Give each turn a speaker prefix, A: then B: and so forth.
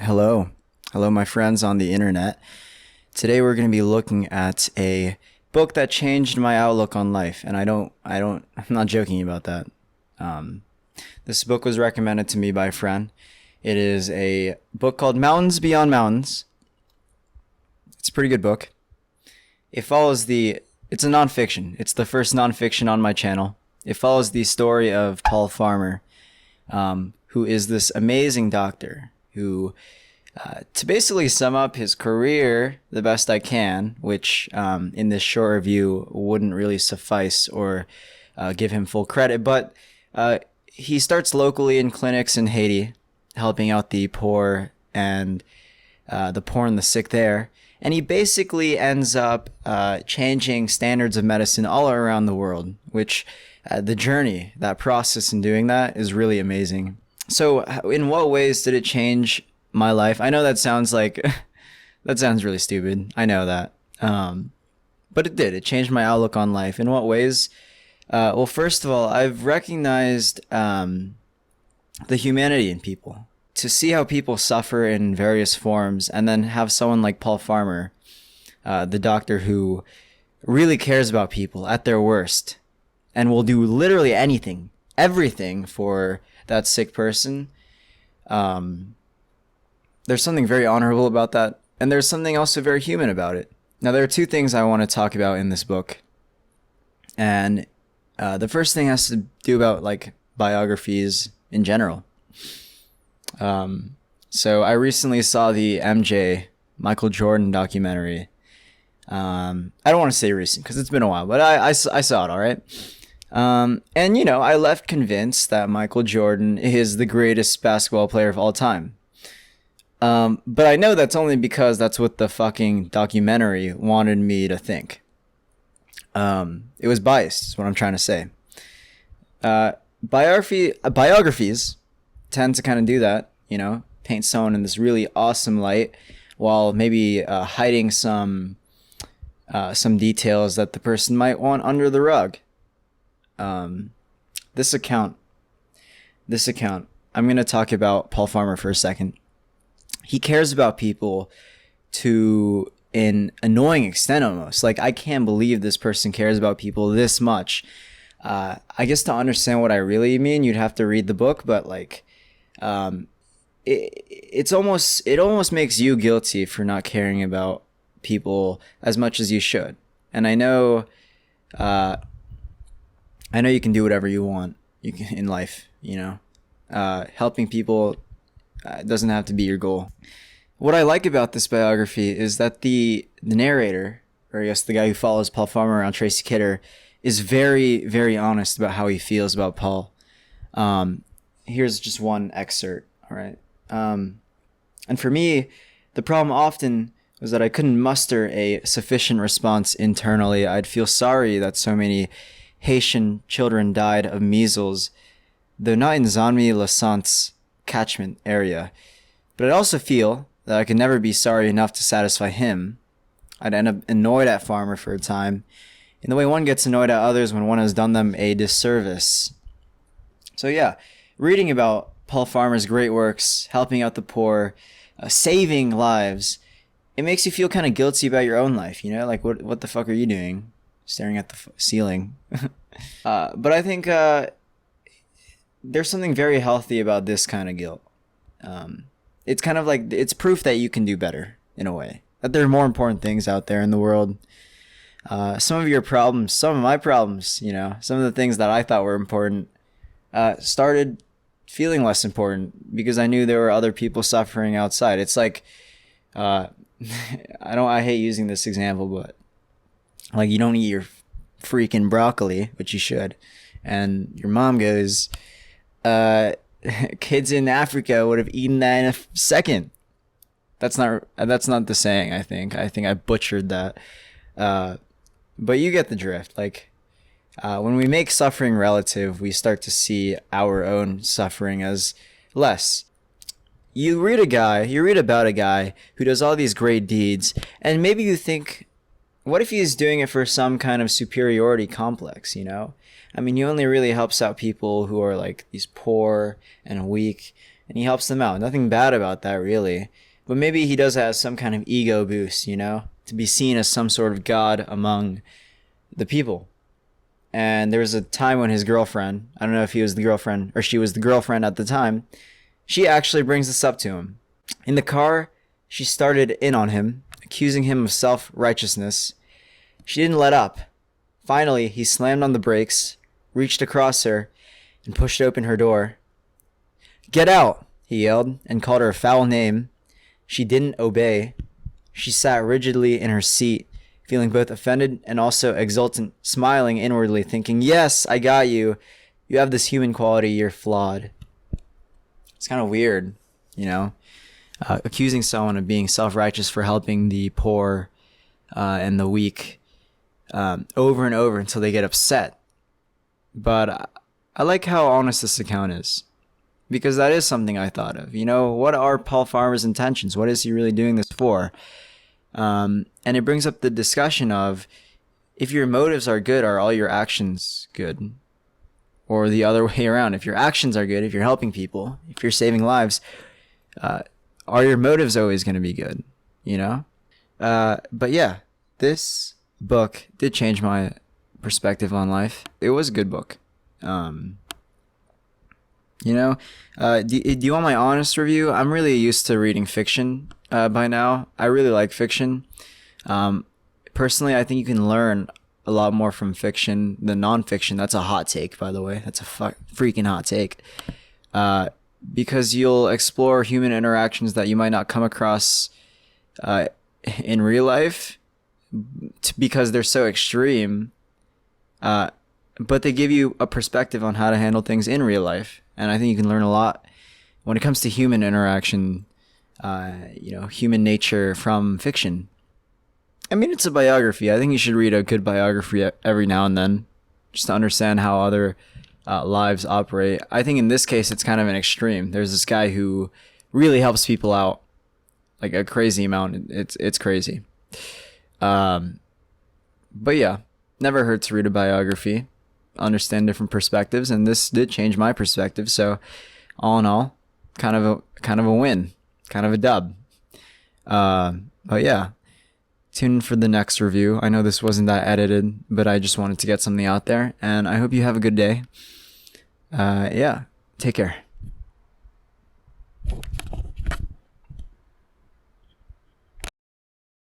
A: Hello. Hello, my friends on the internet. Today we're going to be looking at a book that changed my outlook on life. And I'm not joking about that. This book was recommended to me by a friend. It is a book called Mountains Beyond Mountains. It's a pretty good book. It's a nonfiction. It's the first nonfiction on my channel. It follows the story of Paul Farmer, who is this amazing doctor who, to basically sum up his career the best I can, which in this short review wouldn't really suffice or give him full credit, but he starts locally in clinics in Haiti, helping out the poor and the sick there. And he basically ends up changing standards of medicine all around the world, which the journey, that process in doing that is really amazing. So in what ways did it change my life? I know that sounds like, that sounds really stupid. I know that. But it did. It changed my outlook on life. In what ways? Well, first of all, I've recognized the humanity in people. To see how people suffer in various forms, and then have someone like Paul Farmer, the doctor who really cares about people at their worst and will do literally anything, everything for that sick person. There's something very honorable about that, and there's something also very human about it. Now, there are two things I want to talk about in this book, and the first thing has to do about like biographies in general. So I recently saw the Michael Jordan documentary. I don't want to say recent because it's been a while, but I saw it. All right. And I left convinced that Michael Jordan is the greatest basketball player of all time. But I know that's only because that's what the fucking documentary wanted me to think. It was biased, is what I'm trying to say. Biographies tend to kind of do that, paint someone in this really awesome light while maybe hiding some details that the person might want under the rug. This account, I'm going to talk about Paul Farmer for a second. He cares about people to an annoying extent almost. Like, I can't believe this person cares about people this much. I guess to understand what I really mean, you'd have to read the book, but like, it almost makes you guilty for not caring about people as much as you should. And I know you can do whatever you want in life, helping people doesn't have to be your goal. What I like about this biography is that the narrator, or I guess the guy who follows Paul Farmer around, Tracy Kidder, is very, very honest about how he feels about Paul. Here's just one excerpt, all right? And for me, the problem often was that I couldn't muster a sufficient response internally. I'd feel sorry that so many Haitian children died of measles, though not in Zanmi-Lasant's catchment area. But I'd also feel that I could never be sorry enough to satisfy him. I'd end up annoyed at Farmer for a time, in the way one gets annoyed at others when one has done them a disservice. So yeah, reading about Paul Farmer's great works, helping out the poor, saving lives, it makes you feel kind of guilty about your own life, like what the fuck are you doing? Staring at the ceiling. But I think there's something very healthy about this kind of guilt. It's kind of like, it's proof that you can do better in a way, that there are more important things out there in the world. Some of your problems, some of my problems, some of the things that I thought were important, started feeling less important because I knew there were other people suffering outside. It's like, I hate using this example, but like, you don't eat your freaking broccoli, which you should, and your mom goes, kids in Africa would have eaten that in a second. That's not the saying. I think I butchered that. But you get the drift. Like, when we make suffering relative, we start to see our own suffering as less. You read about a guy who does all these great deeds, and maybe you think, what if he's doing it for some kind of superiority complex, I mean, he only really helps out people who are like these poor and weak and he helps them out. Nothing bad about that, really. But maybe he does have some kind of ego boost, you know, to be seen as some sort of god among the people. And there was a time when his girlfriend, I don't know if he was the girlfriend or she was the girlfriend at the time, she actually brings this up to him. In the car, she started in on him, accusing him of self-righteousness. She didn't let up. Finally, he slammed on the brakes, reached across her, and pushed open her door. "Get out!" he yelled, and called her a foul name. She didn't obey. She sat rigidly in her seat, feeling both offended and also exultant, smiling inwardly, thinking, "Yes, I got you. You have this human quality, you're flawed." It's kind of weird, you know, accusing someone of being self-righteous for helping the poor and the weak over and over until they get upset. But I like how honest this account is, because that is something I thought of. You know, what are Paul Farmer's intentions? What is he really doing this for? And it brings up the discussion of, if your motives are good, are all your actions good? Or the other way around, if your actions are good, if you're helping people, if you're saving lives, are your motives always going to be good? You know? But yeah, this book did change my perspective on life. It was a good book. You know, do you want my honest review? I'm really used to reading fiction by now. I really like fiction. Personally, I think you can learn a lot more from fiction than nonfiction. That's a hot take, by the way. That's a freaking hot take. Because you'll explore human interactions that you might not come across in real life because they're so extreme. But they give you a perspective on how to handle things in real life. And I think you can learn a lot when it comes to human interaction, you know, human nature from fiction. I mean, it's a biography. I think you should read a good biography every now and then, just to understand how other lives operate. I think in this case, it's kind of an extreme. There's this guy who really helps people out, like a crazy amount. It's crazy. But yeah, never hurts to read a biography, understand different perspectives, and this did change my perspective. So, all in all, kind of a win, kind of a dub. But yeah. Tune in for the next review. I know this wasn't that edited, but I just wanted to get something out there, and I hope you have a good day. Yeah, take care.